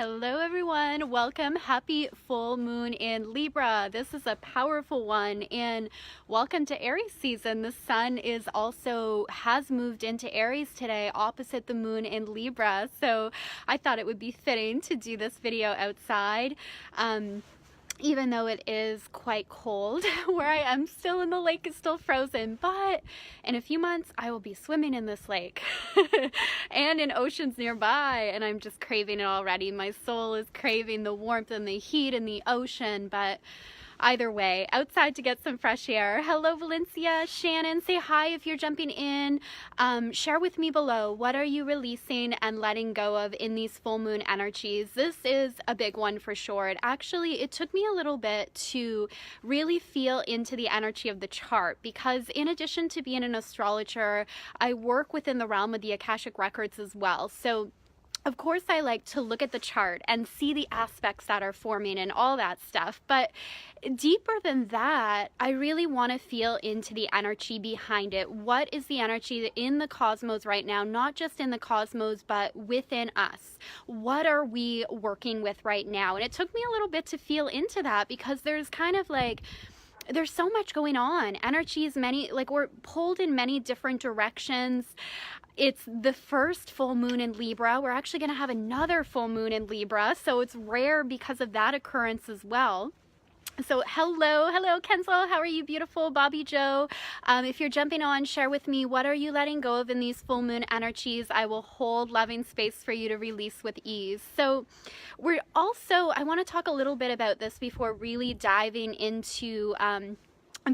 Hello everyone, welcome. Happy full moon in Libra. This is a powerful one, and welcome to Aries season. The sun has moved into Aries today, opposite the moon in Libra. So I thought it would be fitting to do this video outside. Even though it is quite cold where I am, still in the lake is still frozen, but in a few months I will be swimming in this lake and in oceans nearby, and I'm just craving it already. My soul is craving the warmth and the heat in the ocean, but either way, outside to get some fresh air. Hello Valencia, Shannon, say hi if you're jumping in. Share with me below, what are you releasing and letting go of in these full moon energies? This is a big one for sure. It took me a little bit to really feel into the energy of the chart, because in addition to being an astrologer, I work within the realm of the Akashic Records as well. So of course, I like to look at the chart and see the aspects that are forming and all that stuff. But deeper than that, I really want to feel into the energy behind it. What is the energy in the cosmos right now? Not just in the cosmos, but within us. What are we working with right now? And it took me a little bit to feel into that, because there's so much going on. Energies, we're pulled in many different directions. It's the first full moon in Libra. We're actually going to have another full moon in Libra, so it's rare because of that occurrence as well. So hello Kenzel, how are you, beautiful? Bobby Joe, if you're jumping on, share with me, what are you letting go of in these full moon energies? I will hold loving space for you to release with ease. So I want to talk a little bit about this before really diving into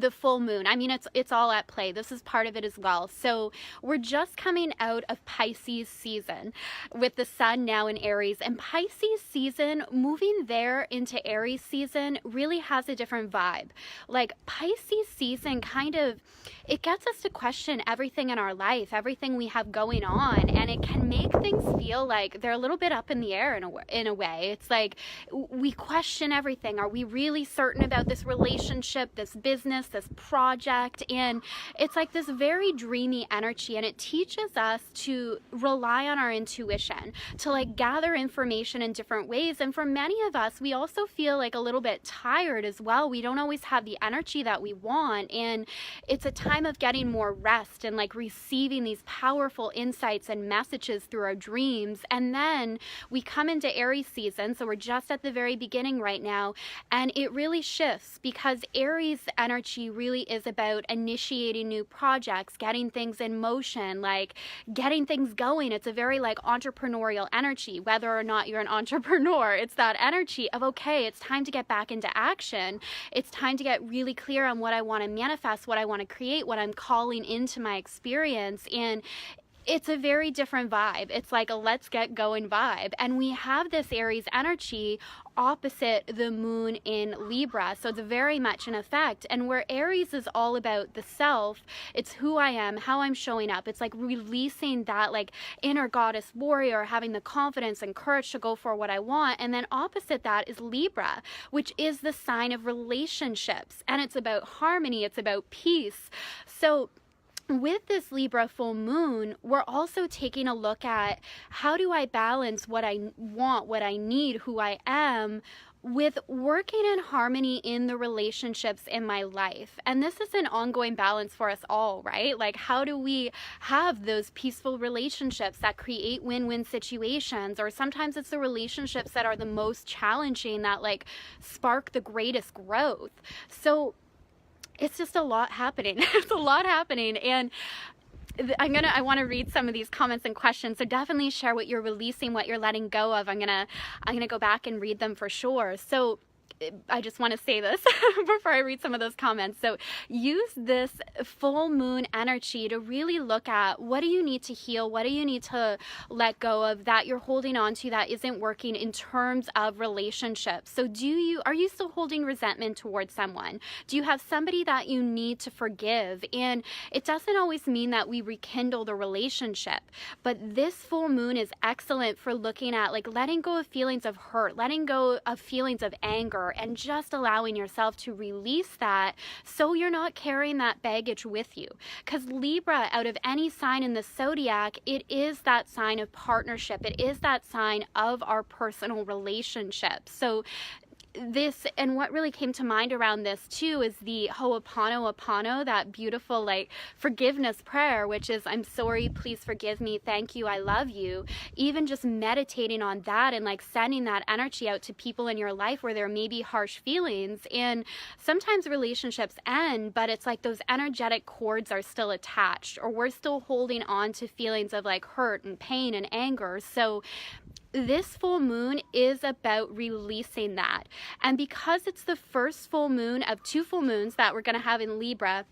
the full moon. I mean, it's all at play. This is part of it as well. So we're just coming out of Pisces season with the sun now in Aries, and Pisces season moving there into Aries season really has a different vibe. Like Pisces season it gets us to question everything in our life, everything we have going on, and it can make things feel like they're a little bit up in the air in a way. It's like we question everything. Are we really certain about this relationship, this business, this project? And it's like this very dreamy energy, and it teaches us to rely on our intuition, to like gather information in different ways. And for many of us, we also feel like a little bit tired as well. We don't always have the energy that we want, and it's a time of getting more rest and like receiving these powerful insights and messages through our dreams. And then we come into Aries season, so we're just at the very beginning right now, and it really shifts, because Aries energy really is about initiating new projects, getting things in motion, like getting things going. It's a very like entrepreneurial energy. Whether or not you're an entrepreneur, it's that energy of, okay, it's time to get back into action. It's time to get really clear on what I want to manifest, what I want to create, what I'm calling into my experience. And it's a very different vibe. It's like a let's get going vibe. And we have this Aries energy opposite the moon in Libra. So it's very much in effect. And where Aries is all about the self, it's who I am, how I'm showing up. It's like releasing that like inner goddess warrior, having the confidence and courage to go for what I want. And then opposite that is Libra, which is the sign of relationships. And it's about harmony. It's about peace. So with this Libra full moon, we're also taking a look at how do I balance what I want, what I need, who I am, with working in harmony in the relationships in my life. And this is an ongoing balance for us all, right? Like, how do we have those peaceful relationships that create win-win situations? Or sometimes it's the relationships that are the most challenging that like spark the greatest growth. So it's just a lot happening. It's a lot happening. And I want to read some of these comments and questions. So definitely share what you're releasing, what you're letting go of. I'm gonna go back and read them for sure. So I just want to say this before I read some of those comments. So use this full moon energy to really look at, what do you need to heal? What do you need to let go of that you're holding on to that isn't working in terms of relationships? So are you still holding resentment towards someone? Do you have somebody that you need to forgive? And it doesn't always mean that we rekindle the relationship, but this full moon is excellent for looking at like letting go of feelings of hurt, letting go of feelings of anger, anger, and just allowing yourself to release that so you're not carrying that baggage with you. Because Libra, out of any sign in the zodiac, it is that sign of partnership. It is that sign of our personal relationships. So this, and what really came to mind around this too, is the Ho'oponopono, that beautiful like forgiveness prayer, which is, I'm sorry, please forgive me, thank you, I love you. Even just meditating on that and like sending that energy out to people in your life where there may be harsh feelings. And sometimes relationships end, but it's like those energetic cords are still attached, or we're still holding on to feelings of like hurt and pain and anger. So this full moon is about releasing that. And because it's the first full moon of 2 full moons that we're going to have in Libra,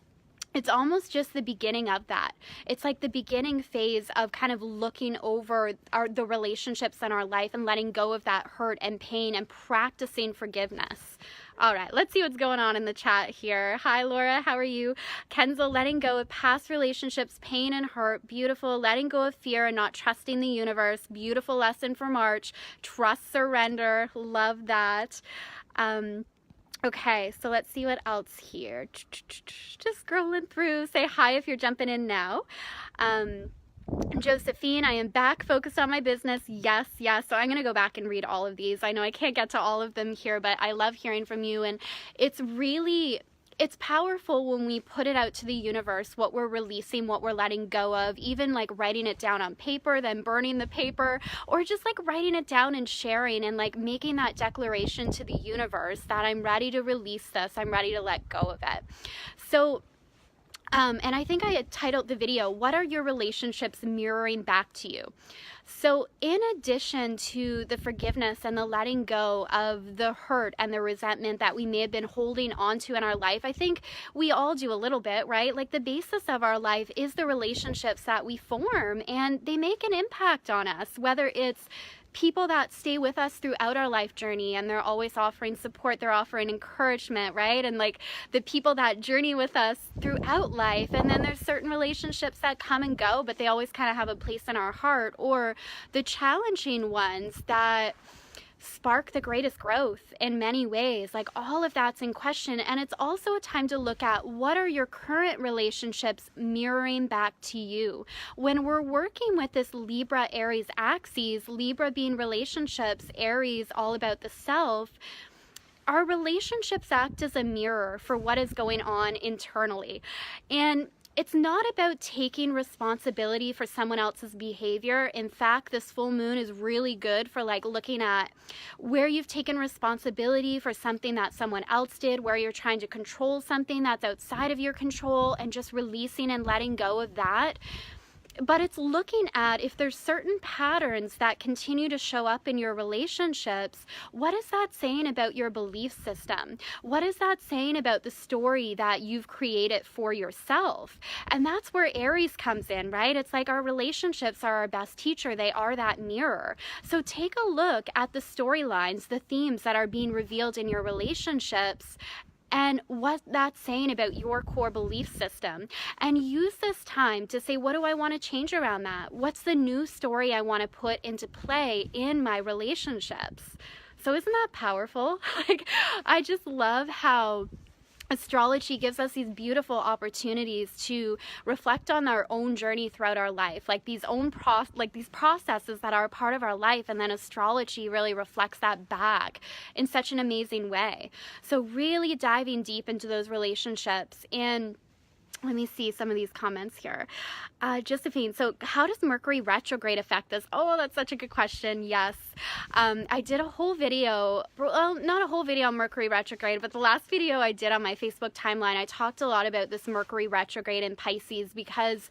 it's almost just the beginning of that. It's like the beginning phase of kind of looking over the relationships in our life and letting go of that hurt and pain and practicing forgiveness. All right, let's see what's going on in the chat here. Hi, Laura, how are you? Kenzel, letting go of past relationships, pain and hurt. Beautiful. Letting go of fear and not trusting the universe. Beautiful lesson for March. Trust, surrender. Love that. Okay, so let's see what else here. Just scrolling through. Say hi if you're jumping in now. Josephine, I am back, focused on my business. Yes, yes. So I'm going to go back and read all of these. I know I can't get to all of them here, but I love hearing from you. And it's powerful when we put it out to the universe, what we're releasing, what we're letting go of, even like writing it down on paper, then burning the paper, or just like writing it down and sharing and like making that declaration to the universe that I'm ready to release this. I'm ready to let go of it. So and I think I had titled the video, what are your relationships mirroring back to you? So in addition to the forgiveness and the letting go of the hurt and the resentment that we may have been holding on to in our life, I think we all do a little bit, right? Like the basis of our life is the relationships that we form, and they make an impact on us, whether it's people that stay with us throughout our life journey and they're always offering support, they're offering encouragement, right? And like the people that journey with us throughout life, and then there's certain relationships that come and go, but they always kind of have a place in our heart, or the challenging ones that spark the greatest growth in many ways. Like all of that's in question. And it's also a time to look at what are your current relationships mirroring back to you. When we're working with this Libra Aries axis, Libra being relationships, Aries all about the self, our relationships act as a mirror for what is going on internally. And it's not about taking responsibility for someone else's behavior. In fact, this full moon is really good for like looking at where you've taken responsibility for something that someone else did, where you're trying to control something that's outside of your control, and just releasing and letting go of that. But it's looking at if there's certain patterns that continue to show up in your relationships, what is that saying about your belief system? What is that saying about the story that you've created for yourself? And that's where Aries comes in, right? It's like our relationships are our best teacher. They are that mirror. So take a look at the storylines, the themes that are being revealed in your relationships, and what that's saying about your core belief system. And use this time to say, what do I want to change around that? What's the new story I want to put into play in my relationships? So isn't that powerful? Like, I just love how astrology gives us these beautiful opportunities to reflect on our own journey throughout our life, like these processes that are a part of our life, and then astrology really reflects that back in such an amazing way. So really diving deep into those relationships. And let me see some of these comments here. Josephine, so how does Mercury retrograde affect us? Oh, that's such a good question. Yes. I did a whole video, well, not a whole video on Mercury retrograde, but the last video I did on my Facebook timeline, I talked a lot about this Mercury retrograde in Pisces, because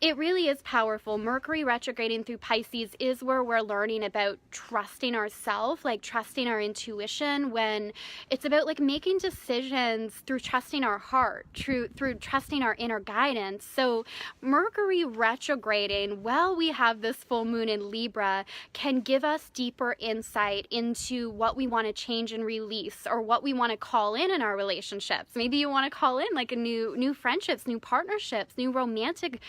it really is powerful. Mercury retrograding through Pisces is where we're learning about trusting ourselves, like trusting our intuition, when it's about like making decisions through trusting our heart, through trusting our inner guidance. So Mercury retrograding, while we have this full moon in Libra, can give us deeper insight into what we want to change and release, or what we want to call in our relationships. Maybe you want to call in like a new friendships, new partnerships, new romantic,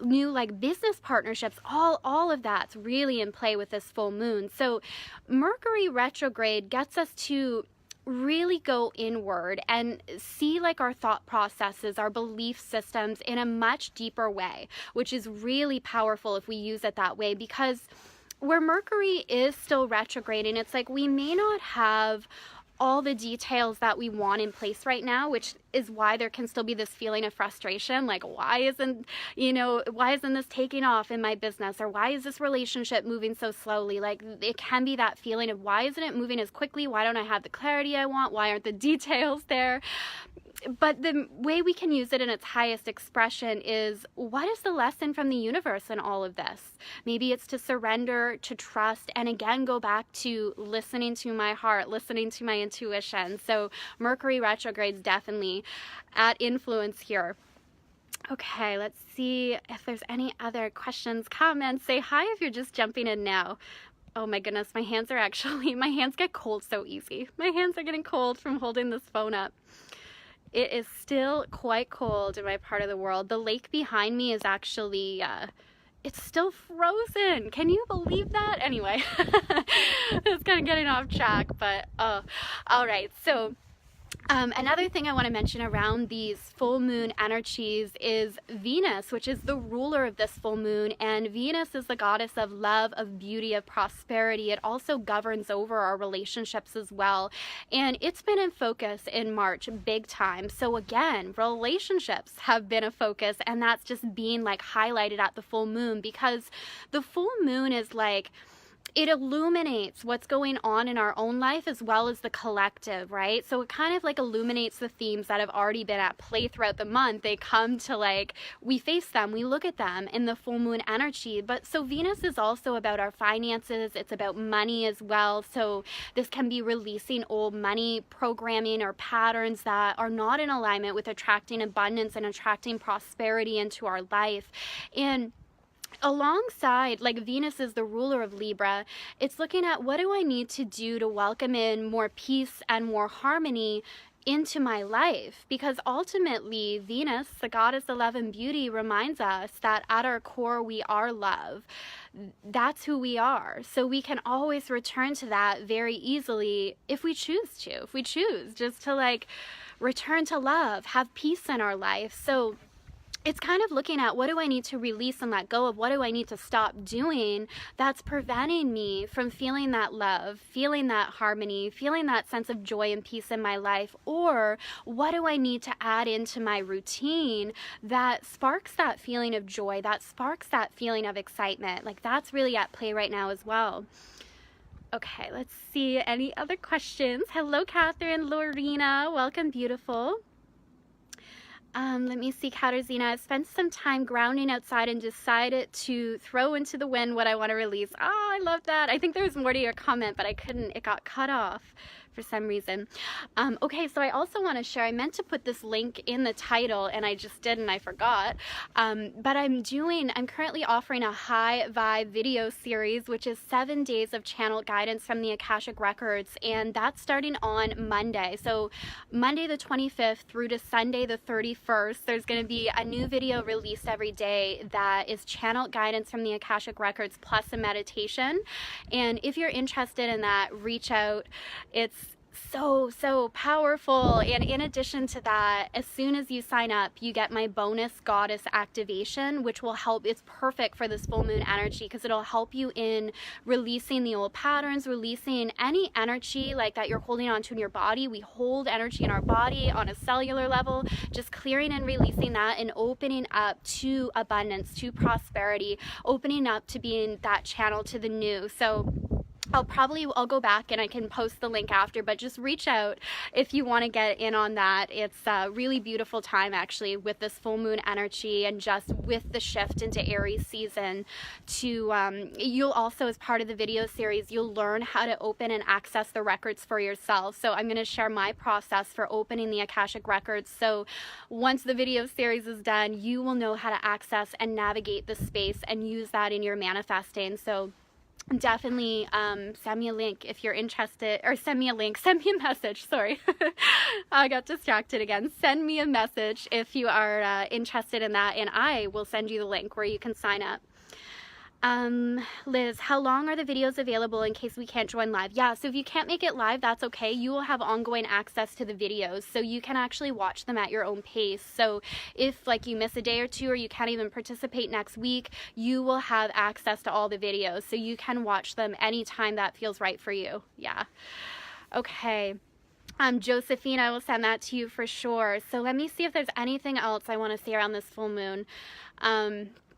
new like business partnerships. All of that's really in play with this full moon. So Mercury retrograde gets us to really go inward and see like our thought processes, our belief systems in a much deeper way, which is really powerful if we use it that way, because where Mercury is still retrograding, it's like we may not have all the details that we want in place right now, which is why there can still be this feeling of frustration. Like, why isn't this taking off in my business? Or why is this relationship moving so slowly? Like, it can be that feeling of, why isn't it moving as quickly? Why don't I have the clarity I want? Why aren't the details there? But the way we can use it in its highest expression is, what is the lesson from the universe in all of this? Maybe it's to surrender, to trust, and again, go back to listening to my heart, listening to my intuition. So Mercury retrogrades definitely at influence here. Okay, let's see if there's any other questions, comments. Say hi if you're just jumping in now. Oh my goodness, my hands get cold so easy. My hands are getting cold from holding this phone up. It is still quite cold in my part of the world. The lake behind me is actually, it's still frozen. Can you believe that? Anyway, it's kind of getting off track, but all right. So another thing I want to mention around these full moon energies is Venus, which is the ruler of this full moon. And Venus is the goddess of love, of beauty, of prosperity. It also governs over our relationships as well. And it's been in focus in March big time. So again, relationships have been a focus, and that's just being like highlighted at the full moon, because the full moon is like, it illuminates what's going on in our own life as well as the collective, right? So it kind of like illuminates the themes that have already been at play throughout the month. They come to like, we face them, we look at them in the full moon energy. But so Venus is also about our finances. It's about money as well. So this can be releasing old money programming or patterns that are not in alignment with attracting abundance and attracting prosperity into our life. And alongside, like, Venus is the ruler of Libra, it's looking at, what do I need to do to welcome in more peace and more harmony into my life? Because ultimately, Venus, the goddess of love and beauty, reminds us that at our core, we are love. That's who we are. So we can always return to that very easily if we choose to. If we choose just to like return to love, have peace in our life. So it's kind of looking at, what do I need to release and let go of? What do I need to stop doing that's preventing me from feeling that love, feeling that harmony, feeling that sense of joy and peace in my life? Or what do I need to add into my routine that sparks that feeling of joy, that sparks that feeling of excitement? Like, that's really at play right now as well. Okay, let's see. Any other questions? Hello, Catherine, Lorena. Welcome, beautiful. Let me see, Katarzyna. I've spent some time grounding outside and decided to throw into the wind what I want to release. Oh, I love that. I think there was more to your comment, but I couldn't. It got cut off for some reason. Okay, so I also want to share, I meant to put this link in the title and I just didn't, I forgot. But I'm currently offering a high vibe video series, which is 7 days of channel guidance from the Akashic Records. And that's starting on Monday. So Monday the 25th through to Sunday the 31st, there's going to be a new video released every day that is channel guidance from the Akashic Records plus a meditation. And if you're interested in that, reach out. It's so powerful. And in addition to that, as soon as you sign up, you get my bonus goddess activation, which will help. It's perfect for this full moon energy because it'll help you in releasing the old patterns, releasing any energy like that you're holding onto in your body. We hold energy in our body on a cellular level, just clearing and releasing that and opening up to abundance, to prosperity, opening up to being that channel to the new. So I'll go back and I can post the link after, but just reach out if you want to get in on that. It's a really beautiful time actually with this full moon energy and just with the shift into Aries season you'll also, as part of the video series, you'll learn how to open and access the records for yourself. So I'm going to share my process for opening the Akashic Records. So once the video series is done, you will know how to access and navigate the space and use that in your manifesting. So definitely send me a link if you're interested, or send me a message, sorry. I got distracted again. Send me a message if you are interested in that, and I will send you the link where you can sign up. Liz, how long are the videos available in case we can't join live? Yeah, so if you can't make it live, that's okay. You will have ongoing access to the videos, so you can actually watch them at your own pace. So if like you miss a day or two, or you can't even participate next week, you will have access to all the videos, so you can watch them anytime that feels right for you. Yeah. Okay. Josephine, I will send that to you for sure. So let me see if there's anything else I want to say around this full moon.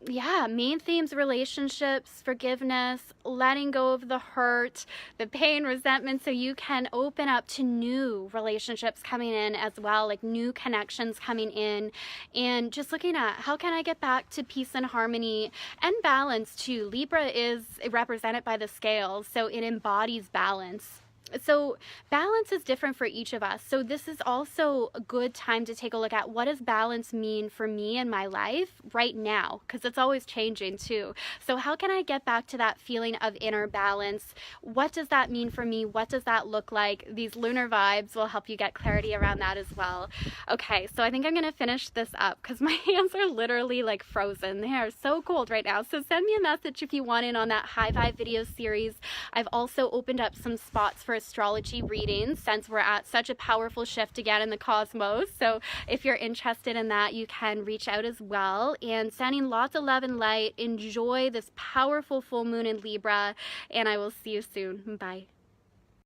Yeah, main themes: relationships, forgiveness, letting go of the hurt, the pain, resentment, so you can open up to new relationships coming in as well, like new connections coming in, and just looking at how can I get back to peace and harmony and balance too. Libra is represented by the scales, so it embodies balance. So balance is different for each of us. So this is also a good time to take a look at what does balance mean for me in my life right now, because it's always changing too. So how can I get back to that feeling of inner balance? What does that mean for me? What does that look like? These lunar vibes will help you get clarity around that as well. Okay, so I think I'm going to finish this up because my hands are literally like frozen. They are so cold right now. So send me a message if you want in on that high vibe video series. I've also opened up some spots for astrology readings since we're at such a powerful shift again in the cosmos. So if you're interested in that, you can reach out as well. And sending lots of love and light. Enjoy this powerful full moon in Libra, and I will see you soon. Bye.